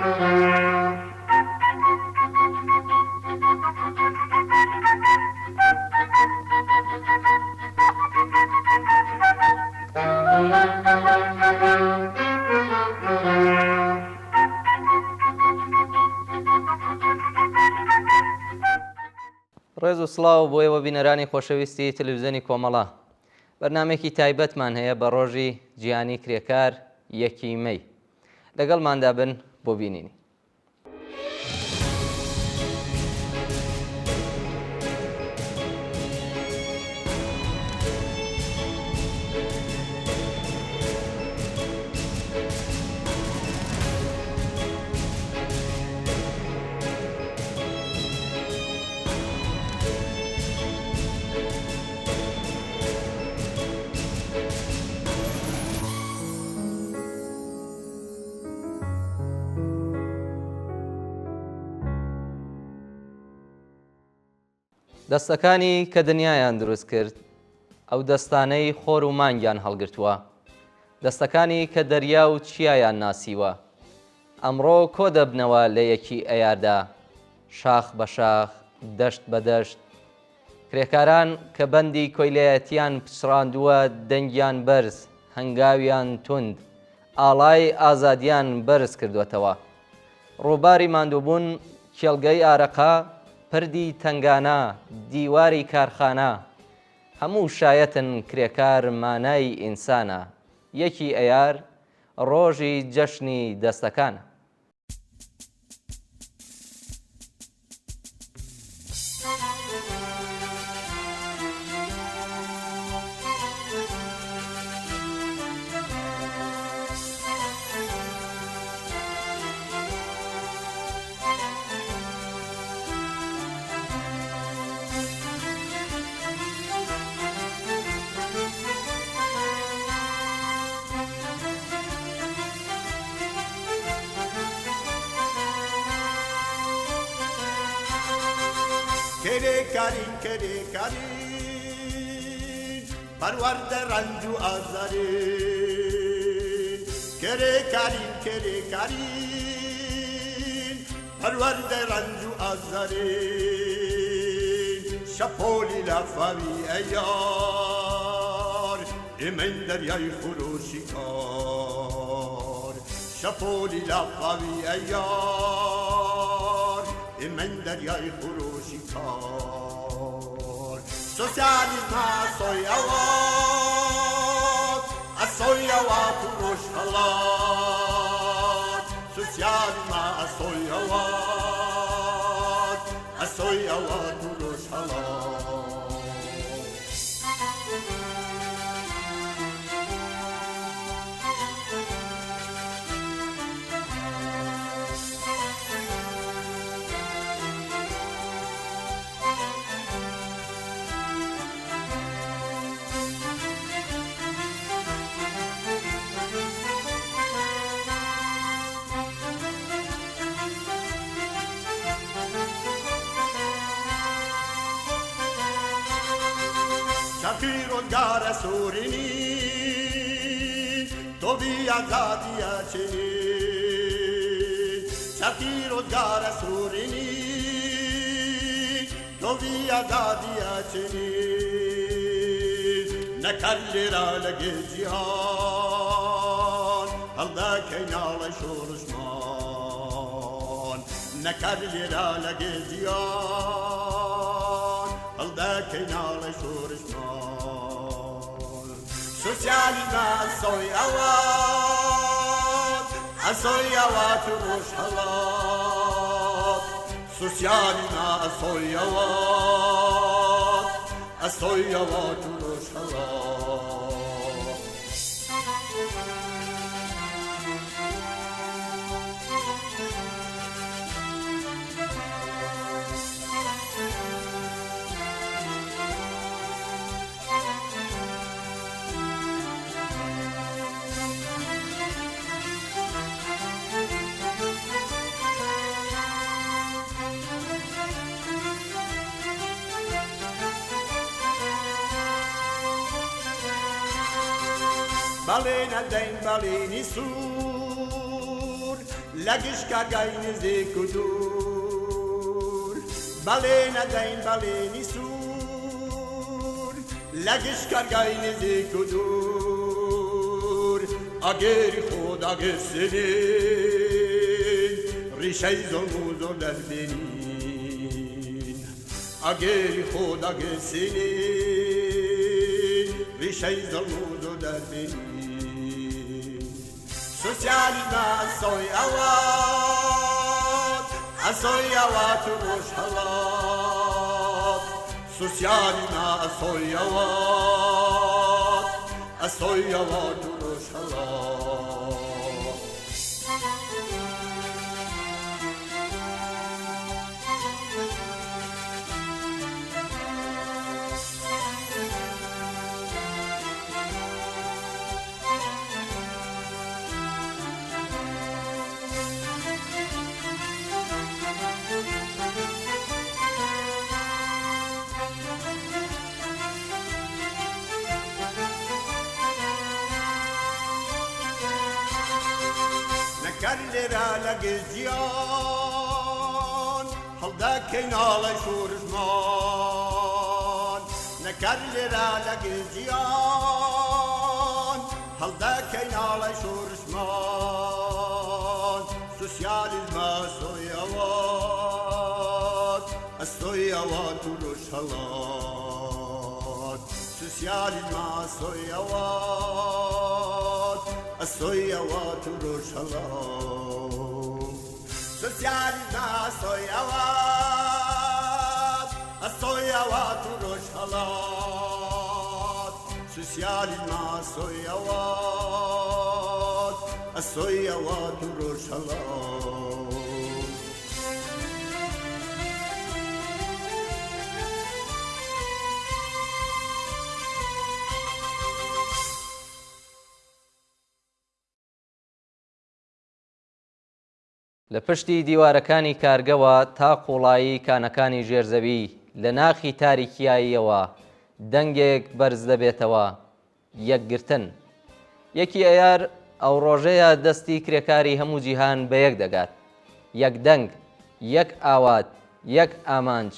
ڕێز و سڵاو بۆ ئێوە بینەرانی خۆشەویستی تەلەڤیزیۆنی کۆمەڵە. بەرنامێکی تایبەتمان هەیە بە ڕۆژی جیهانی کرێکار 1 مەی. لەگەڵماندا بن بۆ بینینی. دەستەکانی کە دنیایان دروست کرد، ئەو دەستانەی خۆر و مانگیان هەڵگرتووە، دەستەکانی کە دەریا و چیایان ناسیوە، ئەمڕۆ کۆ دەبنەوە لە یەکی ئەیاردا، شاخ بە شاخ، دەشت بە دەشت. کرێکاران کە بەندی کۆیلەیەتیان پچڕاندووە، دەنگیان بەرز، هەنگاویان توند، ئاڵای ئازادیان بەرز کردوێتەوە. ڕووباری ماندووبوون، کێڵگەی ئارەقا، پردی تنگانە، دیواری کارخانە، هەموو شایەتن کرێکار مانای ئینسانە. یەکی ئەیار ڕۆژی جەشنی دەستەکانە. کرێکارین کرێکارین پەروەردە ڕەنج و ئازارین، کرێکارین کرێکارین پەروەردە ڕەنج و ئازارین، شەپۆلی لافاوی ئەیار ئێمەین دەریای خۆرۆشی کار، شەپۆلی لافاوی ئەیار ئێمەین دەریای خۆرۆشی کار. سۆسیالیزمە ئەسۆی ئەوات، ئەسۆی ئەوات و ڕۆژهەڵات، سۆسیالیزمە ئەسۆی ئەوات، ئەسۆی ئەوات و ڕۆژهەڵات. چاکی ڕۆزگارە سوورینی تۆبی ئازادیە چێنی، چاکی ڕۆزگارە سوورینی تۆبی ئازادیە چێنی، نەکەر لێرە لەگەڵ جیهان هەڵدەکەی ناڵە شۆڕشمان، نەکەر لێرە لەگەڵ جیهان هەڵدەکەی ناڵە شۆڕشمان. سۆسیالیزمە ئەسۆی ئەوات، ئەسۆی ئەوات و ڕۆژهەڵات، سۆسیالیزمە ئەسۆی ئەوات، ئەسۆی ئەوات و ڕۆژهەڵات. بەڵێنە دەین بەڵێنی سوور لگش کارگای نزدیک و دور بله ندین بله نیسور لگش کارگای نزدیک و دور اگر خود اگر سنین ریشه ظلم و ذلت بینین اگر خود اگر سنین ریشه ظلم و ذلت بینین سوسیالیسم اسوی آوات و روشهلات سوسیالیسم اسوی آوات و روشهلات كرر لقزيان هلدك نال شورزمان نكرر لقزيان هلدك نال شورزمان سوسياليزم السويوات والرشهلات سوسياليزم السويوات والرشهلات سوسياليزم السويوات والرشهلات سوسياليزم السويوات والرشهلات لە پشتی دیوارەکانی کارگەوە تا قوڵایی کانەکانی ژێرزەوی لە ناخی تاریکیاییەوە دەنگێک بەرز دەبێتەوە یەکگرتن یەکی ئەیار ئەو ڕۆژەیە دەستی کرێکاری هەموو جیهان بە یەک دەگات یەک دەنگ یەک ئاوات یەک ئامانج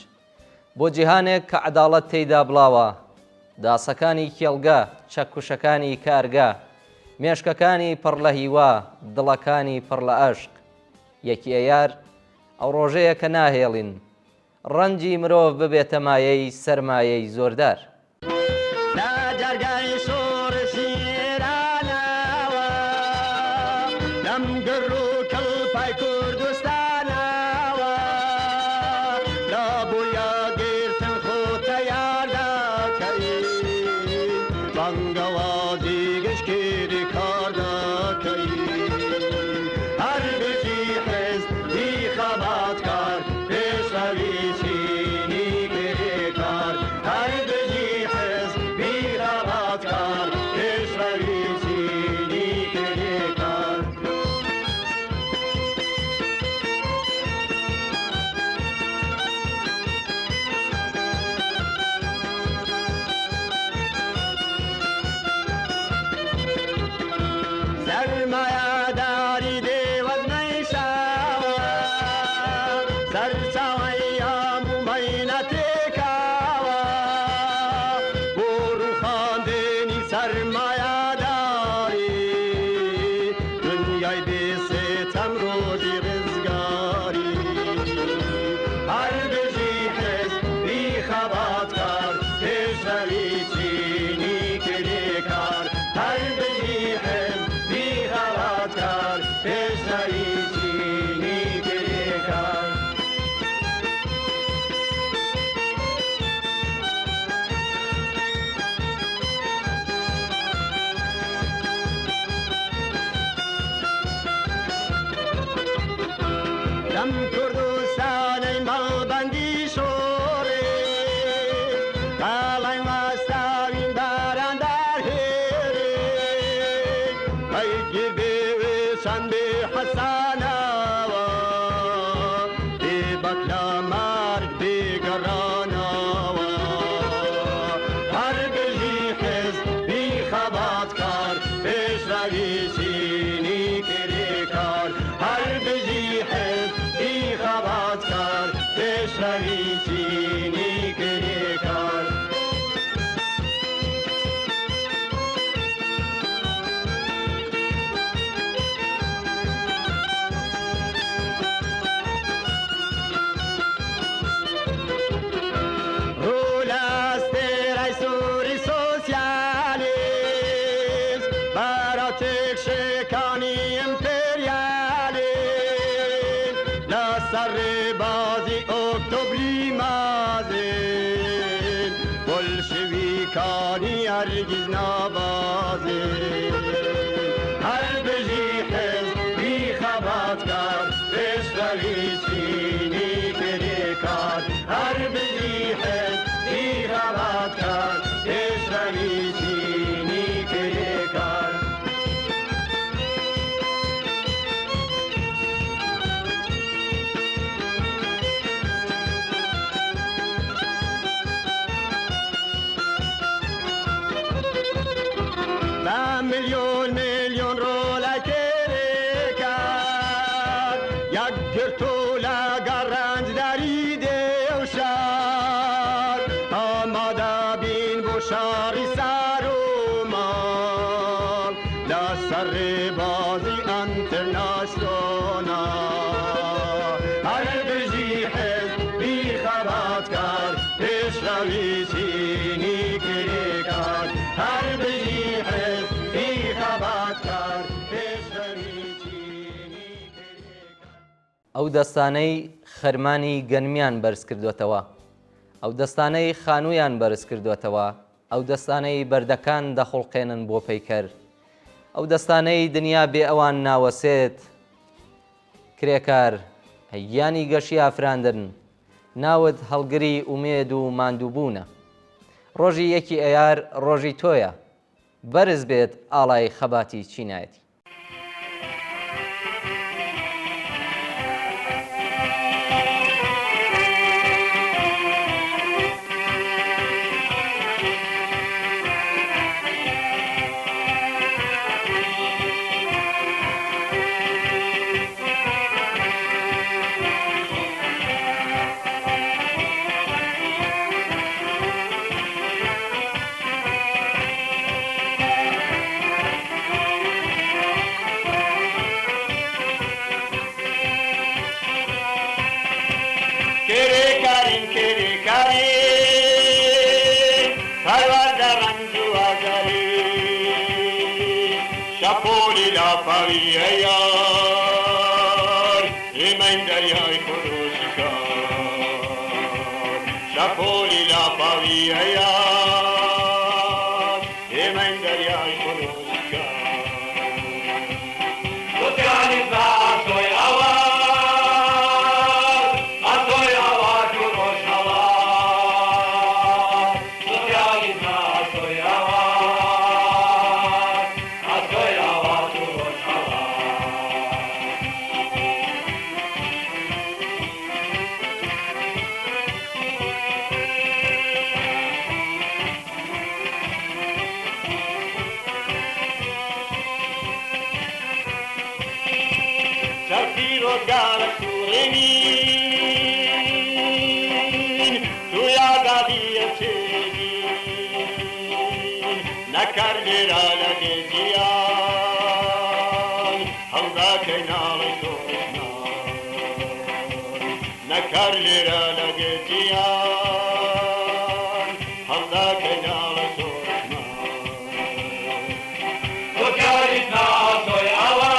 بۆ جیهانێک کە عەداڵەت تێیدا بڵاوە داسەکانی کێڵگە چەککوشەکانی کارگا مێشکەکانی پڕ لە هیوا دڵەکانی پڕ لە ئەشق یەکی ئەیار ئەو ڕۆژەیە کە ناهێڵین ڕەنجی مرۆڤ ببێتە مایەی سەرمایەی زۆردار Harbin سر بازی اکتبری مازن بلشویکانی هرگز نبازن هر بجی حزب بی خبات کرد پیشروی چینی کری کرد هر بجی حزب بی خبات کرد پیشروی چینی کری کرد میلیون رولا کری کرد یک گرتولا گرنج داری دیوشد آماده بین بشاری سر و مال لسر بازی انترناشنال هر بجی حزب بی خبات کرد پیشروی چینی کری کرد هر بجی حزب ئەو دەستانەی خەرمانی گەنمیان بەرز کردوێتەوە، ئەو دەستانەی خانوویان بەرز کردوێتەوە، ئەو دەستانەی بەردەکان دەخڵقێنن بۆ پەیکەر، ئەو دەستانەی دنیا بێ ئەوان ناوەسێت کرێکار هەیانی گەشی ئافراندن ناوت هەڵگری ئومێد و ماندووبوونە ڕۆژی یەکی ئەیار ڕۆژی تۆیە بەرز بێت ئاڵای خەباتی چینایەتی. شپولی لا پاوی ایار ایمن دریای خروشکار شپولی لا پاوی ایار ایمن دریای خروشکار دوتیانی باسوی آوار آسوی آوار خروش آوار دوتیانی باسوی آوار Rogar Surenin, tu ya gadiyetinin, nakar lirala geziyan, hamza kenal soğuşnan, nakar lirala geziyan, hamza kenal soğuşnan. Tukarit na soy avar.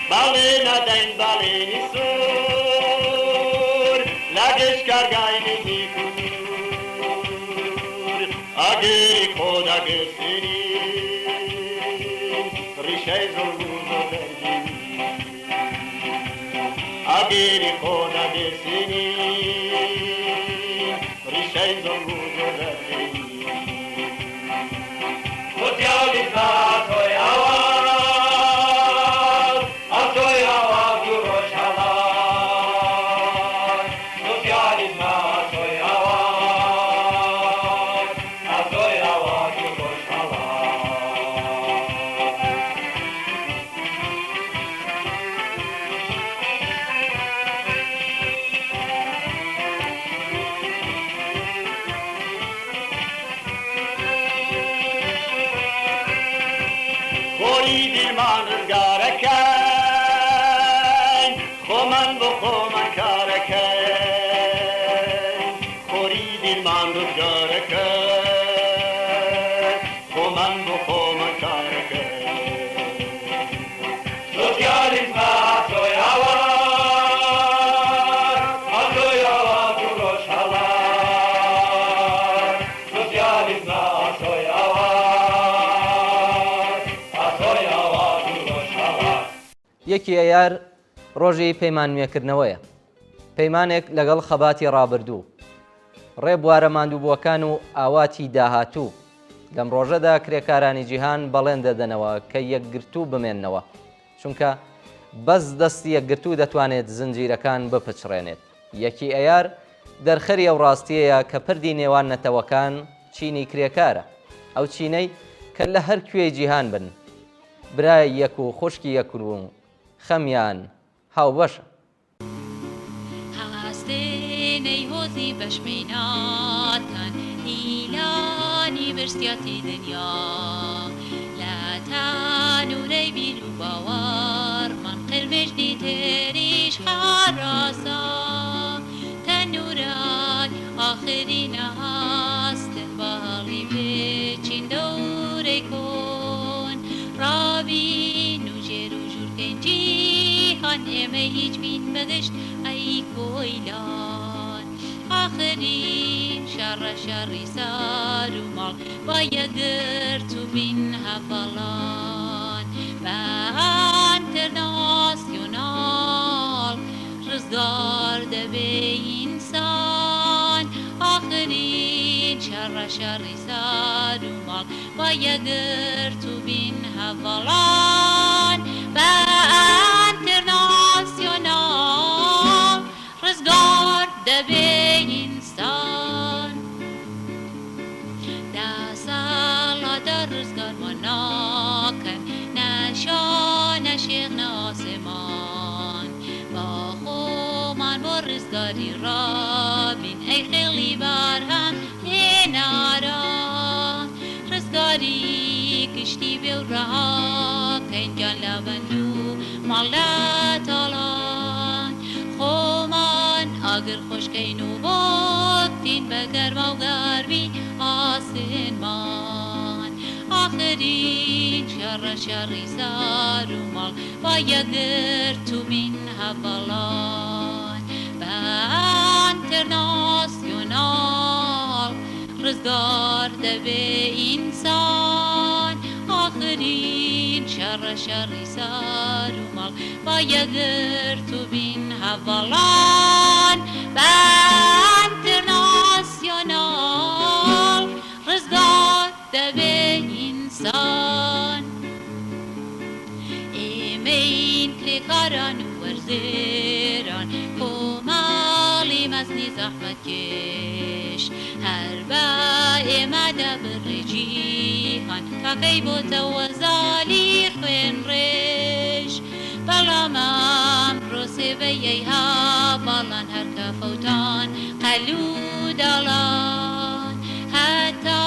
Balena den baleni sur, lagesh kargayni hikur, ageri koda gesini, rishay zorguzo vergini, اگری خود برسینیم ریشه زنگوز و زرگیم سوسیالیسم توی آواز از توی آواز جوروش حلال سوسیالیسم توی آواز از توی آواز جوروش حلال خوری دیلمان رزگارکن خومن بو خومن کارکن خوری دیلمان رزگارکن خومن بو خومن کارکن سوسیالیسم توی آواز از توی آواز جوروش حلال سوسیالیسم توی آواز از توی آواز جوروش حلال یەکی ئەیار ڕۆژی پەیمانمێکردنەوەیە پەیمانێک لەگەڵ خەباتی ڕابردوو ڕێبوارە ماندووبووەکان و ئاواتی داهاتوو لەم ڕۆژەدا کرێکارانی جیهان بەڵێن دەدەنەوە کە یەکگرتوو بمێننەوە چونکە بەس دەستی یەکگرتوو دەتوانێت زنجیرەکان بپچڕێنێت یەکی ئەیار دەرخەری ئەو ڕاستیەیە کە پردی نێوان نەتەوەکان چینی کرێکارە ئەو چینەی کە لە هەر کوێی جیهان بن برای یەک و خوشکی یەک و خەمیان هاوبەشە هەستێنەی هۆزی بەشمێناتان ئیلانی برسیاتی دنیا لە تانورەی بیر و باوەڕمان قلمێژنی تێریش حاراسا تەنورای ئاخری نەهاستن باڵی بێچین دەورەی کۆن ڕابین و ژێر و ژوورکەین جیهان ئێمە هیچ بین بەگشت ئەی کۆیلان ئاخرین شەڕە شەڕی سار و ماڵ با یەکگرت و بین هەڤەڵان بە ئانتەرناسیۆناڵ ڕزگار دەبێ ئینسان ئاخرین شەڕە شەڕی سار و ماڵ با یەکگرت و بین هەڤەڵان بە ئانتەرناسیۆناڵ ڕزگار دەبێ ئینسان دا ساڵاتە ڕزگارمان ناکەن نەشانە شێخنە ئاسێمان با خۆمان بۆ ڕزگاری ڕابین ئەی خێڵی بارهەم هێناران ڕزگاری گشتی بێ و ڕاکەین گیان لە بەند و ماڵ لە تاڵان خۆمان ئاگر خۆشکەین و بۆکتین بە گەرما و گەرمی ئاسێنمان ئاخرین شەڕە شەڕی سار و ماڵ با یەکگرت و بین هەڤەڵان بە ئانتەرناسیۆناڵ ڕزگار دەبێ ئینسان ئاخرین شەڕە شەڕی سار و ماڵ با یەکگرت و بین هەڤەڵان بە ئانتەرناسیۆناڵ ڕزگار دەبێ ئینسان ئێمەین کرێکاران و وەرزێران کۆماڵی مەزنی زەحمەتکێش هەر بە ئێمەدا بڕێ جیهان کاکەی بۆتەوە زالی خوێن ڕێژ بەڵام ئەمڕۆ سێڤەیەی هەڤەڵان هەر کە فەوتان قەل و دەڵان هەتا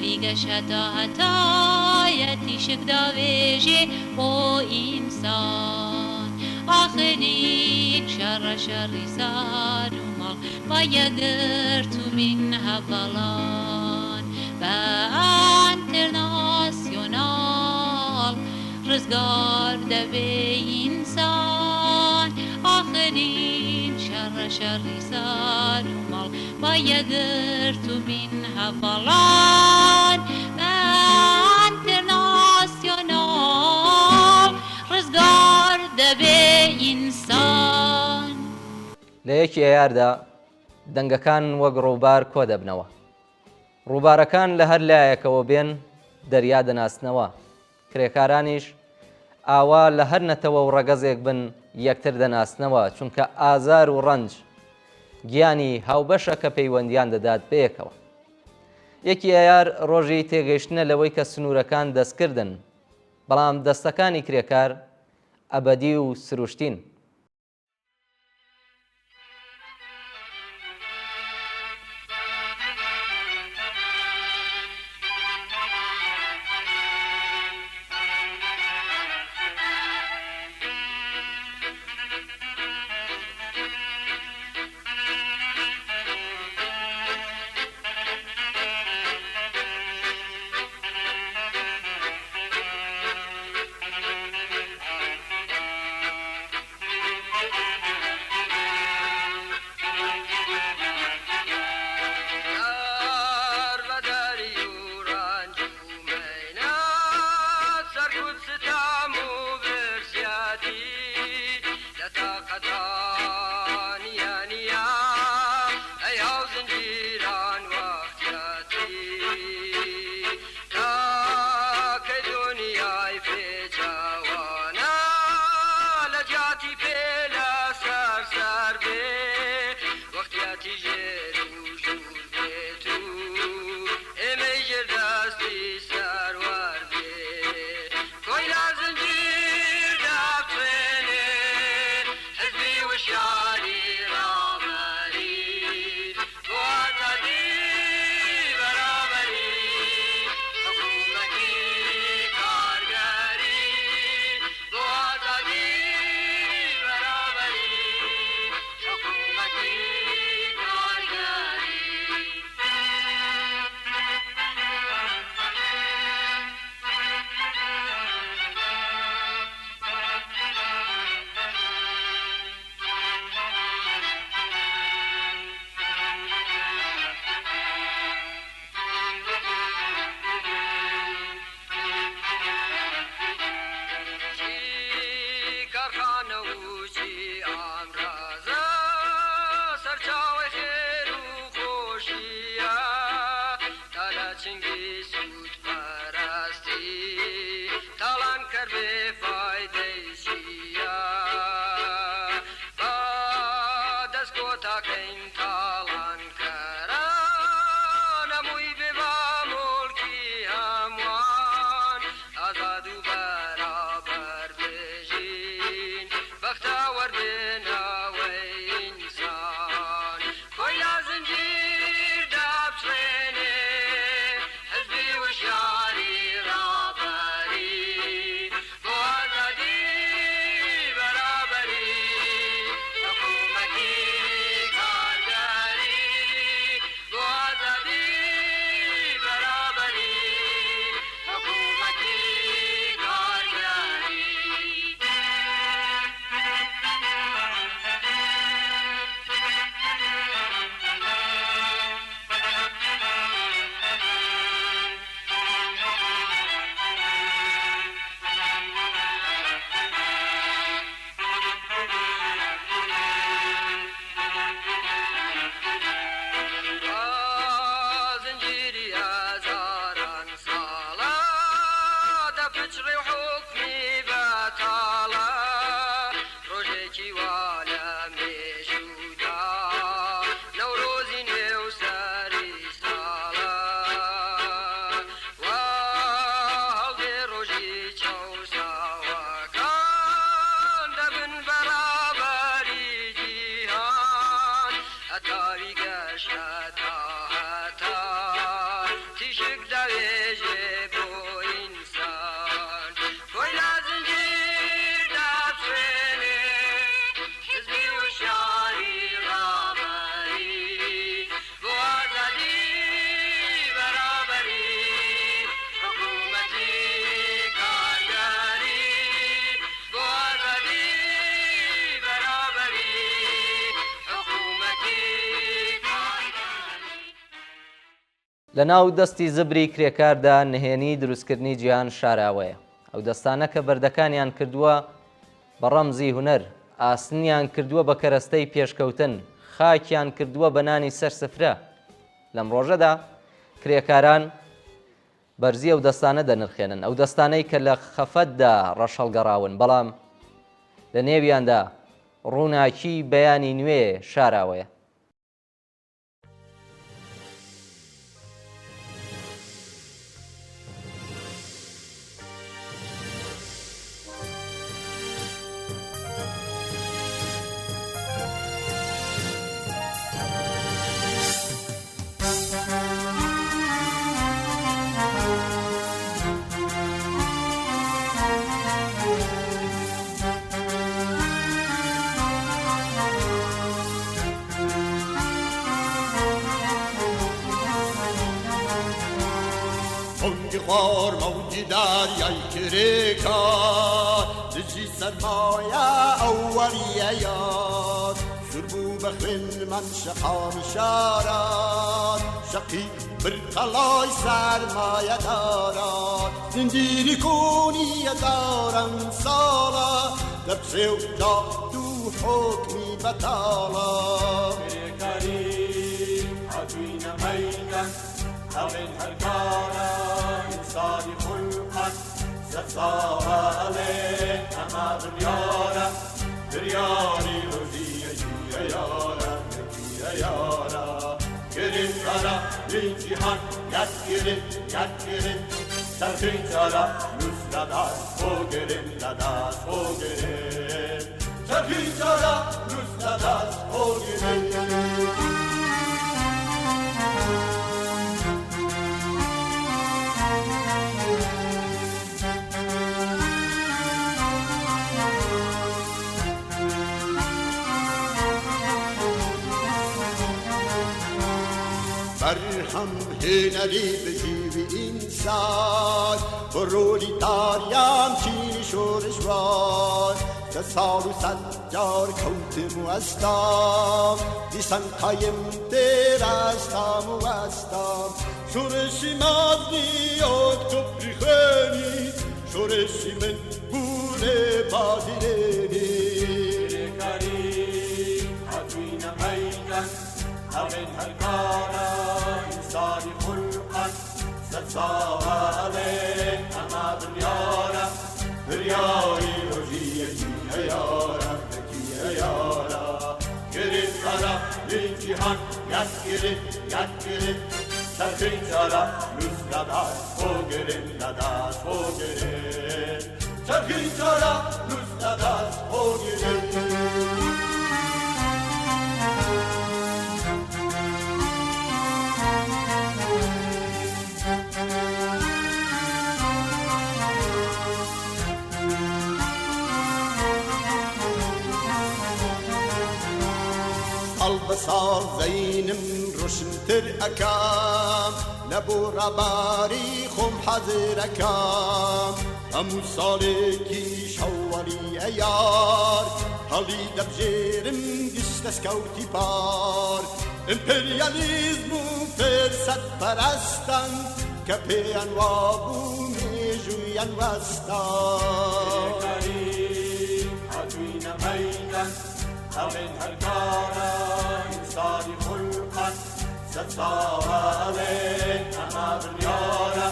بیگەش هەتا هەتایەتی شکدا وێژێ بۆ ئینسان ئاخرین شەڕە شەڕی سار و ماڵ با یەکگرت و بین هەڤەڵان بە ئانتەرناسیۆناڵ ڕزگار دەبێ ئینسان ئاخرین شەڕە شەڕی سار و ماڵ با یەکگرت و بین هەڤەڵان بە ئانتەرناسیۆناڵ ڕزگار دەبێ ئینسان لە یەکی ئەیاردا دەنگەکان وەک ڕووبار کۆ دەبنەوە. ڕووبارەکان لە هەر لایەکەوە بێن دەریا دەناسنەوە، کرێکارانیش ئاوا لە هەر نەتەوە و ڕەگەزێک بن یەکتر دەناسنەوە، چونکە ئازار و ڕەنج گیانی هاوبەشە کە پەیوەندیان دەدات بەیەکەوە. یەکی ئەیار ڕۆژی تێگەیشتنە لەوەی کە سنوورەکان دەستکردن، بەڵام دەستەکانی کرێکار ئەبەدی و سروشتین. لە ناو دەستی زبری کرێکاردا نهێنی دروستکردنی جیهان شاراوەیە. ئەو دەستانە کە بەردەکانیان کردووە بە ڕەمزی هونەر، ئاسنیان کردووە بە کەرەستەی پێشکەوتن، خاکیان کردووە بە نانی سەر سفرە. لەم ڕۆژەدا کرێکاران بەرزی ئەو دەستانە دەنرخێنن، ئەو دەستانەی کە لە خەفەتدا ڕەشەڵگەڕاون، بەڵام لە نێویاندا ڕووناکی بەیانی نوێ شاراوەیە. خوار موجی دریای کرکار دجی سرمایه اولیه یاد شربو بخل من شقام شاراد شقی برقلای سرمایه داراد زندیری کنی دارم سالا دبسو جادو حکمی بطالا کرکاری حدوین میدن همین هر کارا انسانی خلقت سفاره اما دنیارا دریانی روزیه جیه یارا جیه یارا گریم سارا این جیهان یک گریم سرخین سارا لوس داداست او گریم داداست او گریم سرخین سارا لوس داداست او گریم برهم هنری بجیوی انسان پرولیتاریان چین شورشوار سال و سجار کوتم و استام دیسان قایم تیر استام و استام شورشی مادنی اکتبری خیلی شورشی من بوله بازیرینی کرکاری حدوین میدن همین هر کارا انسانی خلقت سفاره اما دنیارا دریایی روزیه جیه یارا جیه یارا گریم سارا این جیهان یک گریم سرخین سارا لوس داداست او گریم داداست او گریم سرخین سارا لوس داداست او گریم بسال زینم روشنتر اکام نبو رباری خم حضر اکام همو سالکی شوالی ایار حالی دب جیرم گشت اسکوتی پار امپریالیزم و فرست پرستن که پیان وابو میجویان وستان کریم حدوین میدن همین هر کارا انسانی خلقت سفاره اما دنیارا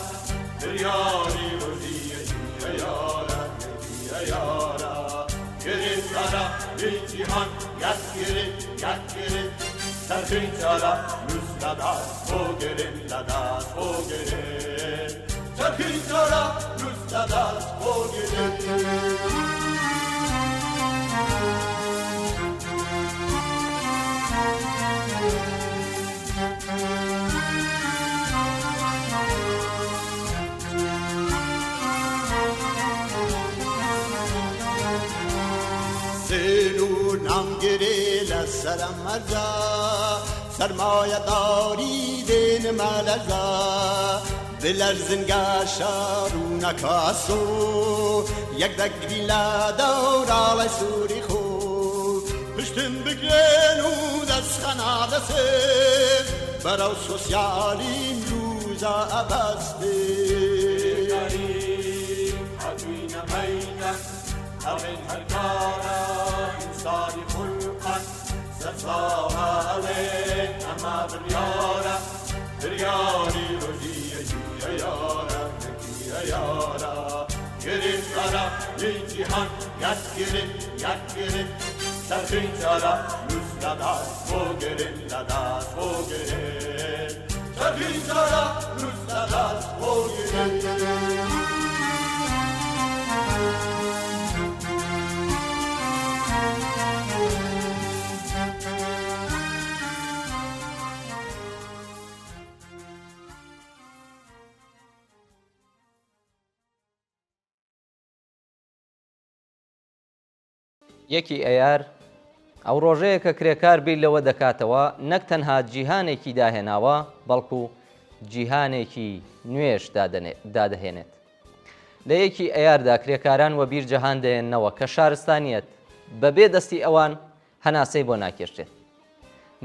دریانی روزیه جیه یارا جیه یارا گریم سارا این جیهان یک گریم سرخین سارا لوس داداست او گریم داداست او گریم سرخین سارا لوس داداست او گریم سلو نام گری لسرم مرزا سرمایه داری دین مالزا بلرزن گاشارو نکاسو یک دگری لادورا لای سوری خو پشتم بگرن و دست خنالسه براو سوسیالیم روزا ابسته حدوین میدن همین هر کارا صاحبه اما بریاره بریاری روزی جوی یاره یکی یاره گرید سارا این جیهان یک گرید سرخین سارا روز لدست و گرید لدست و گرید سرخین سارا روز لدست و گرید یەکی ئەیار ئەو ڕۆژەیە کە کرێکار بیر لەوە دەکاتەوە نەک تەنها جیهانێکی داهێناوە بەڵکو جیهانێکی نوێش دادەهێنێت. لە یەکی ئەیاردا کرێکاران وە بیر جەهان دەهێننەوە کە شارستانیەت بەبێ دەستی ئەوان هەناسەی بۆ ناکێشێت.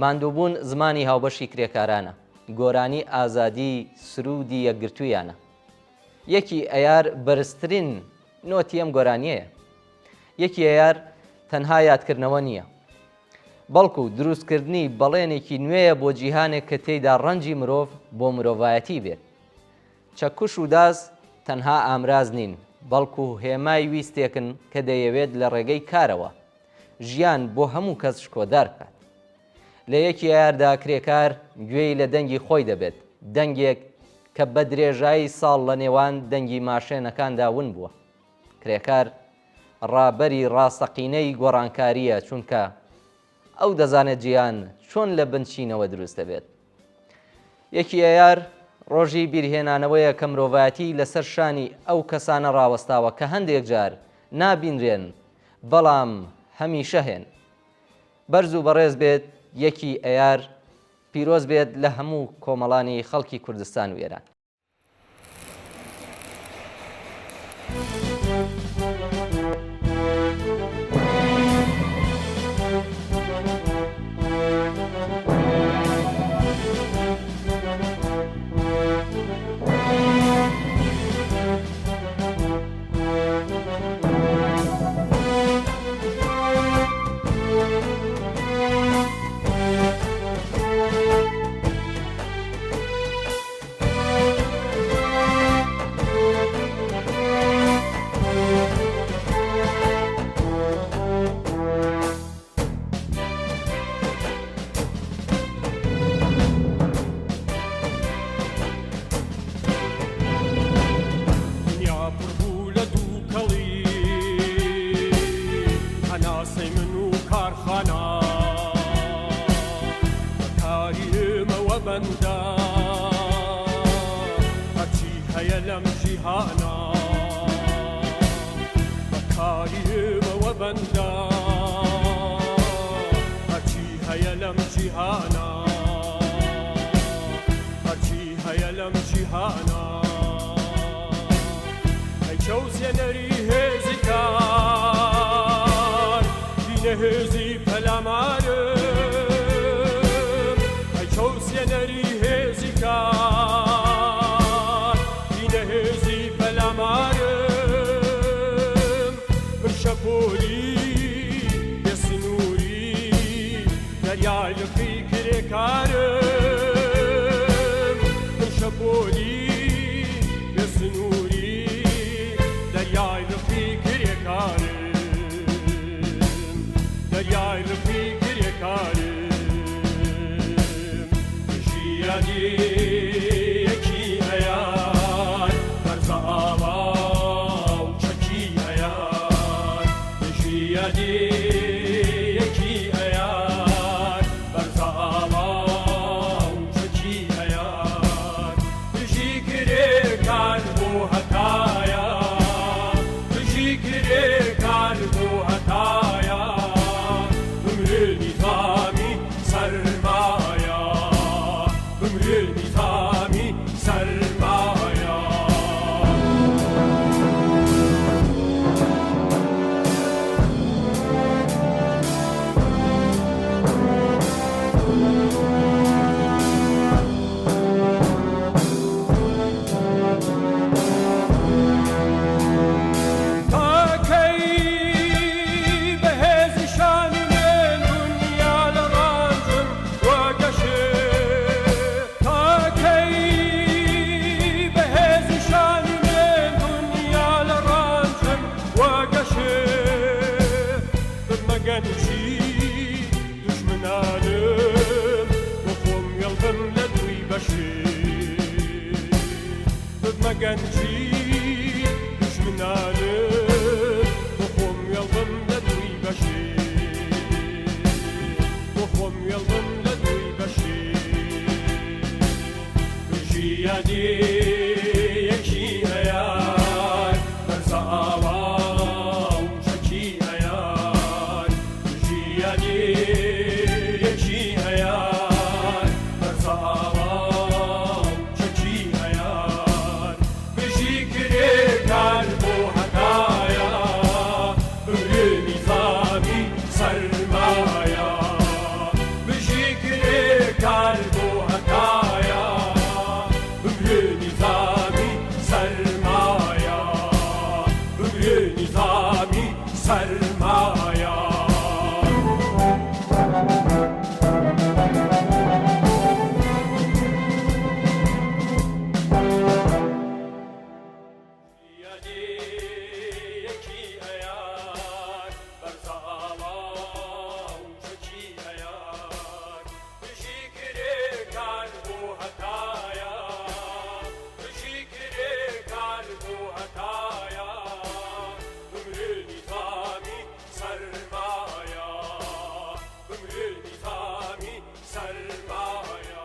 ماندووبوون زمانی هاوبەشی کرێکارانە، گۆرانی ئازادی سرودی یەکگرتوویانە. یەکی ئەیار بەرزترین نۆتی ئەم گۆرانیەیە. یەکی ئەیار تەنها یادکردنەوە نییە، بەڵکو دروستکردنی بەڵێنێکی نوێیە بۆ جیهانێک کە تێیدا ڕەنجی مرۆڤ بۆ مرۆڤایەتی بێت. چەکوش و داز تەنها ئامراز نین، بەڵکو هێمای ویستێکن کە دەیەوێت لە ڕێگەی کارەوە ژیان بۆ هەموو کەس شکۆدار بکات. لە یەکی ئەیاردا کرێکار گوێی لە دەنگی خۆی دەبێت، دەنگێک کە بە درێژایی ساڵ لە نێوان دەنگی ماشێنەکاندا ون بووە. کرێکار ڕابەری ڕاستەقینەی گۆڕانکاریە، چونکە ئەو دەزانێت جیان چۆن لە بنچینەوە دروست دەبێت. یەکی ئەیار ڕۆژی بیرهێنانەوەیە کە مرۆڤایەتی لەسەر شانی ئەو کەسانە ڕاوەستاوە کە هەندێک جار نابینرێن بەڵام هەمیشە هێن. بەرز و بەڕێز بێت یەکی ئەیار، پیرۆز بێت لە هەموو کۆمەڵانی خەڵکی کوردستان و ئێران. یکی ایار برزاوا مەگەنجی دژمنانم بۆ خۆم هێڵبم لە دووی بەشێ مەگەنجی دژمنانم بۆ خۆم هێڵبم لە دووی بەشێ بۆ خۆم هێڵبم لە دووی بەشێ ژیانی یەکی هەیار بەرزە ئاوا و شەکی هەیار ژیانی یەکی هەیار بەرزە ئاوا و شەکی هەیار بژی کرێ کار بۆ هەتایە بمرێ نیزامی سەرمایە بژی کرێ کار بۆ هەتایە بمرێ نیزامی سەرمایە بمرێ نیزامی سەرمایە یەکی هەیار بەرزە ئاوا و شەکی هەیار بژی کرێ کار بۆ هەتایە بژی کرێ کار بۆ هەتایە بمرێ نیزامی سەرمایە بمرێ نیزامی سەرمایە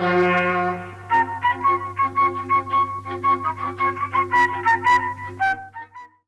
Thank you.